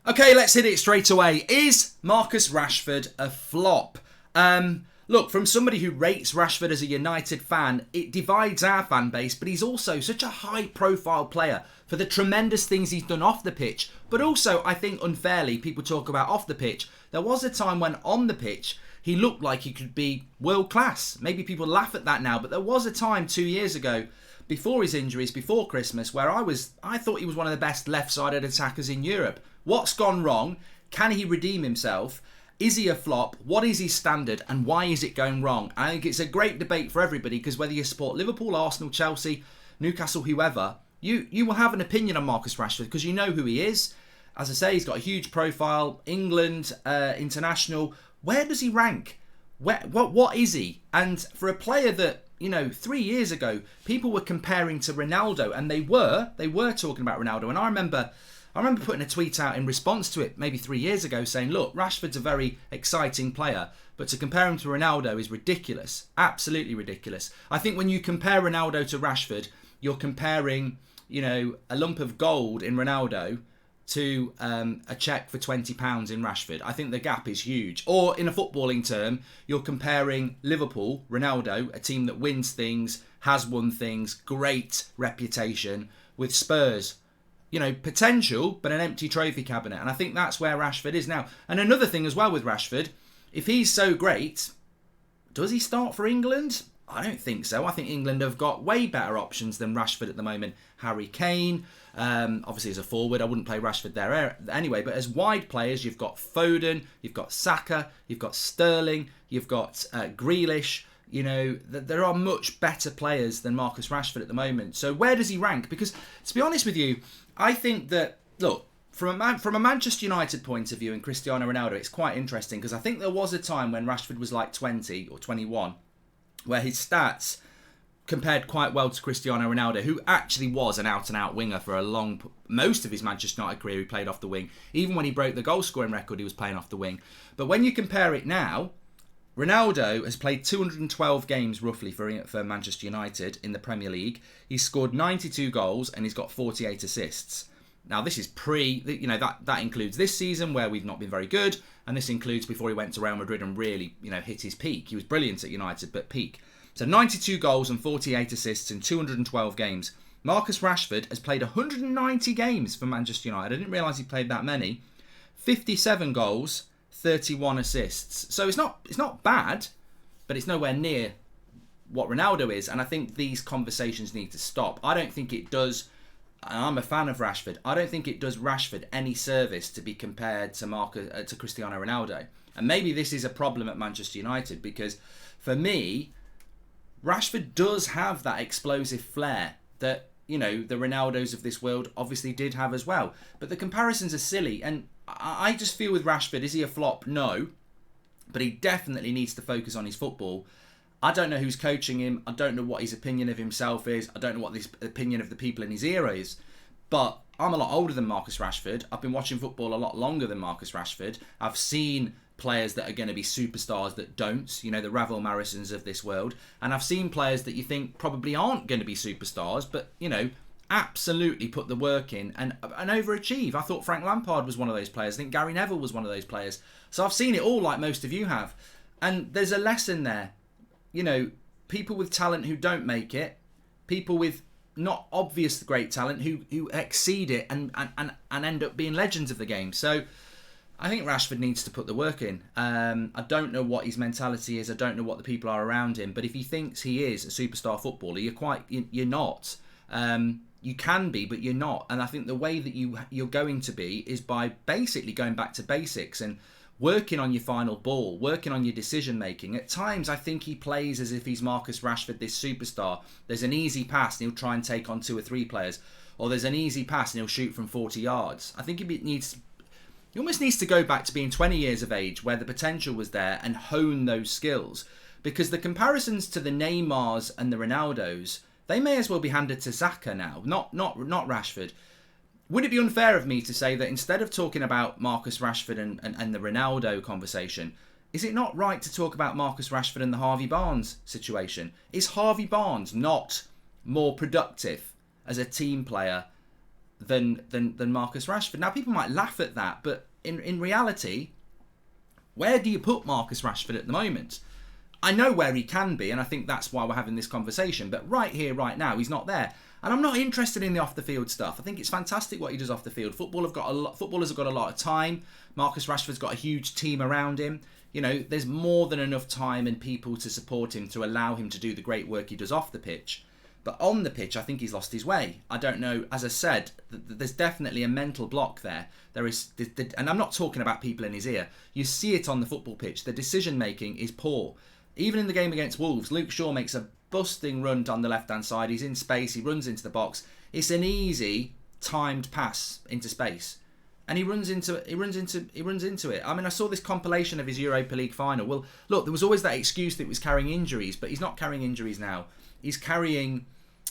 Okay, let's hit it straight away. Is Marcus Rashford a flop? Look, from somebody who rates Rashford as a United fan, it divides our fan base, but he's also such a high-profile player for the tremendous things he's done off the pitch. But also, I think unfairly, people talk about off the pitch. There was a time when on the pitch, he looked like he could be world-class. Maybe people laugh at that now, but there was a time 2 years ago, before his injuries, before Christmas, where I thought he was one of the best left-sided attackers in Europe. What's gone wrong? Can he redeem himself? Is he a flop? What is his standard? And why is it going wrong? I think it's a great debate for everybody, because whether you support Liverpool, Arsenal, Chelsea, Newcastle, whoever, you will have an opinion on Marcus Rashford because you know who he is. As I say, he's got a huge profile. England, international. Where does he rank? What is he? And for a player that, 3 years ago, people were comparing to Ronaldo, and they were talking about Ronaldo. And I remember putting a tweet out in response to it maybe 3 years ago saying, look, Rashford's a very exciting player, but to compare him to Ronaldo is ridiculous. Absolutely ridiculous. I think when you compare Ronaldo to Rashford, you're comparing, a lump of gold in Ronaldo to a cheque for £20 in Rashford. I think the gap is huge. Or in a footballing term, you're comparing Liverpool, Ronaldo, a team that wins things, has won things, great reputation, with Spurs. Potential, but an empty trophy cabinet. And I think that's where Rashford is now. And another thing as well with Rashford, if he's so great, does he start for England? I don't think so. I think England have got way better options than Rashford at the moment. Harry Kane, obviously as a forward, I wouldn't play Rashford there anyway. But as wide players, you've got Foden, you've got Saka, you've got Sterling, you've got Grealish. There are much better players than Marcus Rashford at the moment. So where does he rank? Because to be honest with you, I think that, look, from a Manchester United point of view and Cristiano Ronaldo, it's quite interesting because I think there was a time when Rashford was like 20 or 21 where his stats compared quite well to Cristiano Ronaldo, who actually was an out-and-out winger for most of his Manchester United career. He played off the wing. Even when he broke the goal-scoring record, he was playing off the wing. But when you compare it now, Ronaldo has played 212 games roughly for Manchester United in the Premier League. He's scored 92 goals and he's got 48 assists. Now this is that includes this season where we've not been very good, and this includes before he went to Real Madrid and really, hit his peak. He was brilliant at United, but peak. So 92 goals and 48 assists in 212 games. Marcus Rashford has played 190 games for Manchester United. I didn't realise he played that many. 57 goals, 31 assists. So it's not bad, but it's nowhere near what Ronaldo is. And I think these conversations need to stop. I don't think it does, and I'm a fan of Rashford, I don't think it does Rashford any service to be compared to Cristiano Ronaldo. And maybe this is a problem at Manchester United, because for me, Rashford does have that explosive flair that, the Ronaldos of this world obviously did have as well. But the comparisons are silly, and I just feel with Rashford, is he a flop? No. But he definitely needs to focus on his football. I don't know who's coaching him. I don't know what his opinion of himself is. I don't know what his opinion of the people in his era is. But I'm a lot older than Marcus Rashford. I've been watching football a lot longer than Marcus Rashford. I've seen players that are going to be superstars that don't, the Ravel Marisons of this world. And I've seen players that you think probably aren't going to be superstars, but, absolutely put the work in and overachieve. I thought Frank Lampard was one of those players. I think Gary Neville was one of those players. So I've seen it all like most of you have. And there's a lesson there. People with talent who don't make it, people with not obvious great talent who exceed it and end up being legends of the game. So I think Rashford needs to put the work in. I don't know what his mentality is. I don't know what the people are around him. But if he thinks he is a superstar footballer, you're not. You can be, but you're not. And I think the way that you're going to be is by basically going back to basics and working on your final ball, working on your decision making. At times, I think he plays as if he's Marcus Rashford, this superstar. There's an easy pass and he'll try and take on 2 or 3 players. Or there's an easy pass and he'll shoot from 40 yards. I think he almost needs to go back to being 20 years of age where the potential was there and hone those skills. Because the comparisons to the Neymars and the Ronaldos, they may as well be handed to Saka now, not Rashford. Would it be unfair of me to say that instead of talking about Marcus Rashford and the Ronaldo conversation, is it not right to talk about Marcus Rashford and the Harvey Barnes situation? Is Harvey Barnes not more productive as a team player than Marcus Rashford. Now, people might laugh at that, but in reality, where do you put Marcus Rashford at the moment? I know where he can be, and I think that's why we're having this conversation. But right here, right now, he's not there. And I'm not interested in the off-the-field stuff. I think it's fantastic what he does off the field. Footballers have got a lot of time. Marcus Rashford's got a huge team around him. You know, there's more than enough time and people to support him to allow him to do the great work he does off the pitch. But on the pitch, I think he's lost his way. I don't know. As I said, there's definitely a mental block there. There is, and I'm not talking about people in his ear. You see it on the football pitch. The decision-making is poor. Even in the game against Wolves, Luke Shaw makes a busting run down the left-hand side. He's in space. He runs into the box. It's an easy, timed pass into space. And he runs into it. I mean, I saw this compilation of his Europa League final. Well, look, there was always that excuse that he was carrying injuries, but he's not carrying injuries now. He's carrying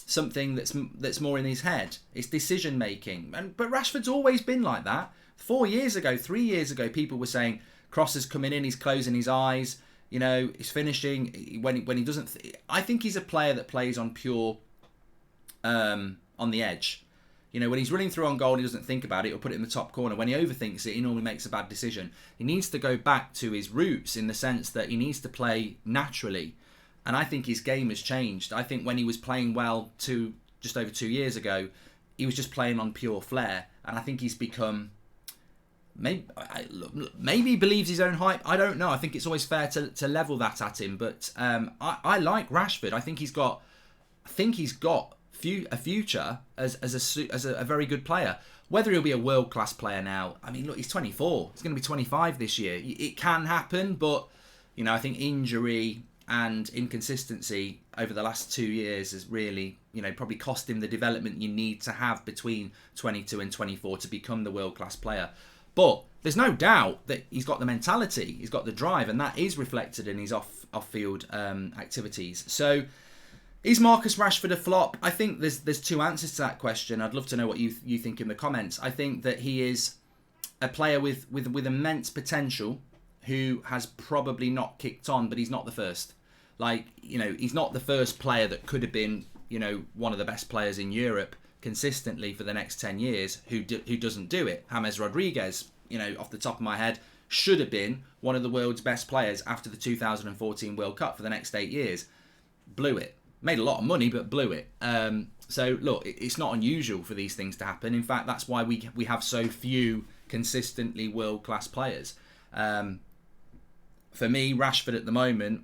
something that's more in his head. It's decision making. But Rashford's always been like that. 3 years ago, people were saying crosses coming in, he's closing his eyes. You know, he's finishing when he doesn't. I think he's a player that plays on pure, on the edge. You know, when he's running through on goal, he doesn't think about it or put it in the top corner. When he overthinks it, he normally makes a bad decision. He needs to go back to his roots in the sense that he needs to play naturally. And I think his game has changed. I think when he was playing well just over 2 years ago, he was just playing on pure flair. And I think he's become... Maybe he believes his own hype. I don't know. I think it's always fair to level that at him. But I like Rashford. I think he's got a future as a very good player. Whether he'll be a world class player now, I mean, look, he's 24. He's going to be 25 this year. It can happen, but you know, I think injury and inconsistency over the last 2 years has really, you know, probably cost him the development you need to have between 22 and 24 to become the world class player. But there's no doubt that he's got the mentality, he's got the drive, and that is reflected in his off-field activities. So, is Marcus Rashford a flop? I think there's two answers to that question. I'd love to know what you think in the comments. I think that he is a player with immense potential who has probably not kicked on, but he's not the first. Like, you know, he's not the first player that could have been, you know, one of the best players in Europe consistently for the next 10 years who doesn't do it. James Rodriguez, you know, off the top of my head, should have been one of the world's best players after the 2014 World Cup for the next 8 years. Blew it. Made a lot of money, but blew it. So, look, it's not unusual for these things to happen. In fact, that's why we have so few consistently world-class players. For me, Rashford at the moment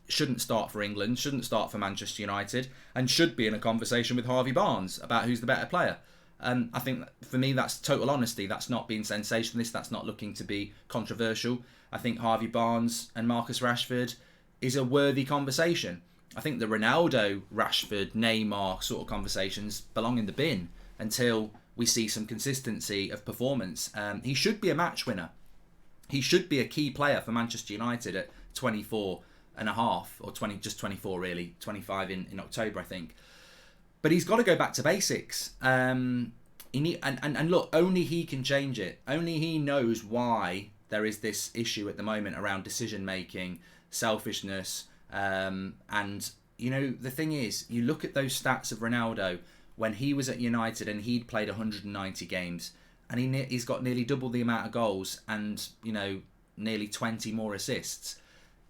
shouldn't start for England, shouldn't start for Manchester United, and should be in a conversation with Harvey Barnes about who's the better player. I think for me that's total honesty. That's not being sensationalist. That's not looking to be controversial. I think Harvey Barnes and Marcus Rashford is a worthy conversation. I think the Ronaldo, Rashford, Neymar sort of conversations belong in the bin until we see some consistency of performance. He should be a match winner. He should be a key player for Manchester United at 24 and a half, or 24 really, 25 in October, I think. But he's got to go back to basics. And look, only he can change it. Only he knows why there is this issue at the moment around decision making, selfishness, and you know, the thing is, you look at those stats of Ronaldo when he was at United and he'd played 190 games, and he's got nearly double the amount of goals and, you know, nearly 20 more assists.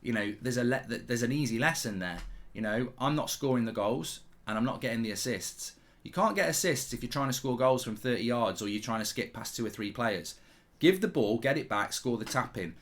You know, there's an easy lesson there. You know, I'm not scoring the goals and I'm not getting the assists. You can't get assists if you're trying to score goals from 30 yards or you're trying to skip past 2 or 3 players. Give the ball, get it back, score the tap in.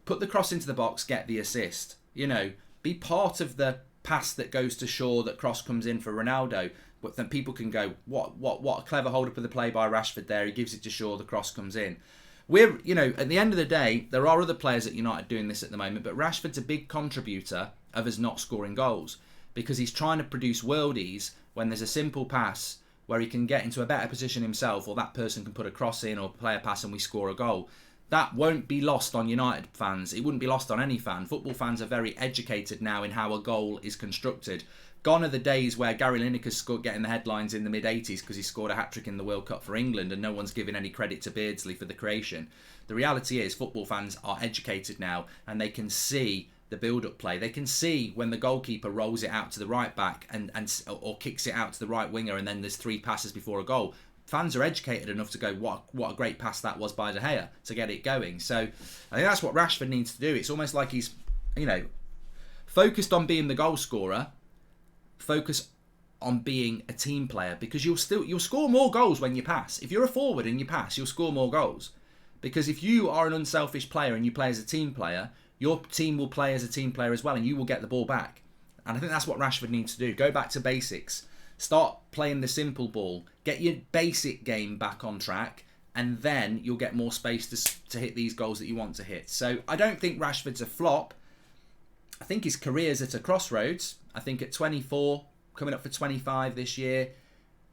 Put the cross into the box, get the assist. You know, be part of the pass that goes to Shaw, that cross comes in for Ronaldo. But then people can go, what a clever hold up of the play by Rashford there. He gives it to Shaw, the cross comes in. We're, you know, at the end of the day, there are other players at United doing this at the moment, but Rashford's a big contributor of us not scoring goals because he's trying to produce worldies when there's a simple pass where he can get into a better position himself, or that person can put a cross in or play a pass and we score a goal. That won't be lost on United fans. It wouldn't be lost on any fan. Football fans are very educated now in how a goal is constructed. Gone are the days where Gary Lineker's getting the headlines in the mid-80s because he scored a hat-trick in the World Cup for England and no one's giving any credit to Beardsley for the creation. The reality is football fans are educated now and they can see the build-up play. They can see when the goalkeeper rolls it out to the right back or kicks it out to the right winger and then there's 3 passes before a goal. fans are educated enough to go, what a great pass that was by De Gea to get it going. So I think that's what Rashford needs to do. It's almost like he's, focused on being the goal scorer, focus on being a team player, because you'll score more goals when you pass. If you're a forward and you pass, you'll score more goals. Because if you are an unselfish player and you play as a team player, your team will play as a team player as well, and you will get the ball back. And I think that's what Rashford needs to do. Go back to basics. Start playing the simple ball. Get your basic game back on track, and then you'll get more space to hit these goals that you want to hit. So I don't think Rashford's a flop. I think his career's at a crossroads. I think at 24, coming up for 25 this year,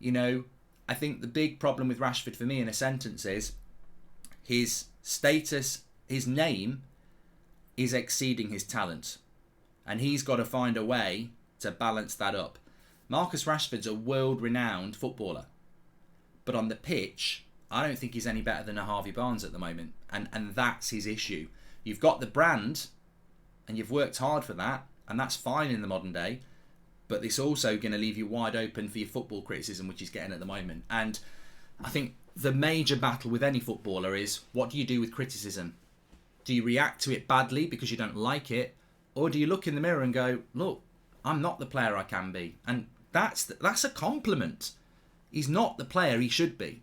I think the big problem with Rashford for me in a sentence is his status, his name is exceeding his talent. And he's got to find a way to balance that up. Marcus Rashford's a world-renowned footballer. But on the pitch, I don't think he's any better than a Harvey Barnes at the moment. And that's his issue. You've got the brand, and you've worked hard for that, and that's fine in the modern day. But it's also going to leave you wide open for your football criticism, which he's getting at the moment. And I think the major battle with any footballer is, what do you do with criticism? Do you react to it badly because you don't like it? Or do you look in the mirror and go, look, I'm not the player I can be? And that's a compliment. He's not the player he should be.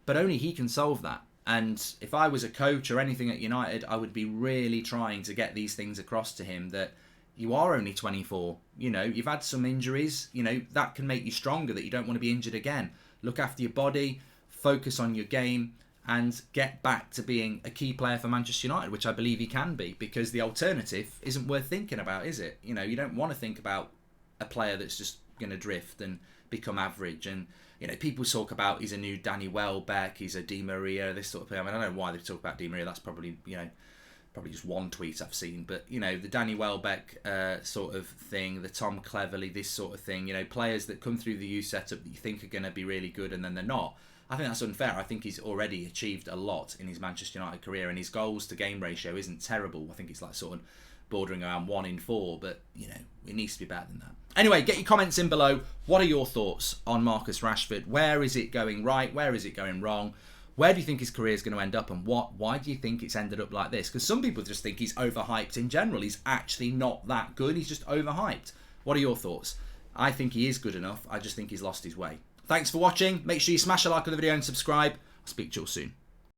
But only he can solve that. And if I was a coach or anything at United, I would be really trying to get these things across to him, that you are only 24. You've had some injuries. That can make you stronger, that you don't want to be injured again. Look after your body, focus on your game, and get back to being a key player for Manchester United, which I believe he can be, because the alternative isn't worth thinking about, is it? You don't want to think about a player that's just going to drift and become average. And people talk about he's a new Danny Welbeck, he's a Di Maria, this sort of thing. I mean, I don't know why they talk about Di Maria. That's probably just one tweet I've seen. But the Danny Welbeck sort of thing, the Tom Cleverley, this sort of thing. Players that come through the youth setup that you think are going to be really good and then they're not. I think that's unfair. I think he's already achieved a lot in his Manchester United career, and his goals to game ratio isn't terrible. I think it's like sort of bordering around 1 in 4, but it needs to be better than that. Anyway, get your comments in below. What are your thoughts on Marcus Rashford? Where is it going right? Where is it going wrong? Where do you think his career is going to end up, and why do you think it's ended up like this? Because some people just think he's overhyped in general. He's actually not that good. He's just overhyped. What are your thoughts? I think he is good enough. I just think he's lost his way. Thanks for watching. Make sure you smash a like on the video and subscribe. I'll speak to you all soon.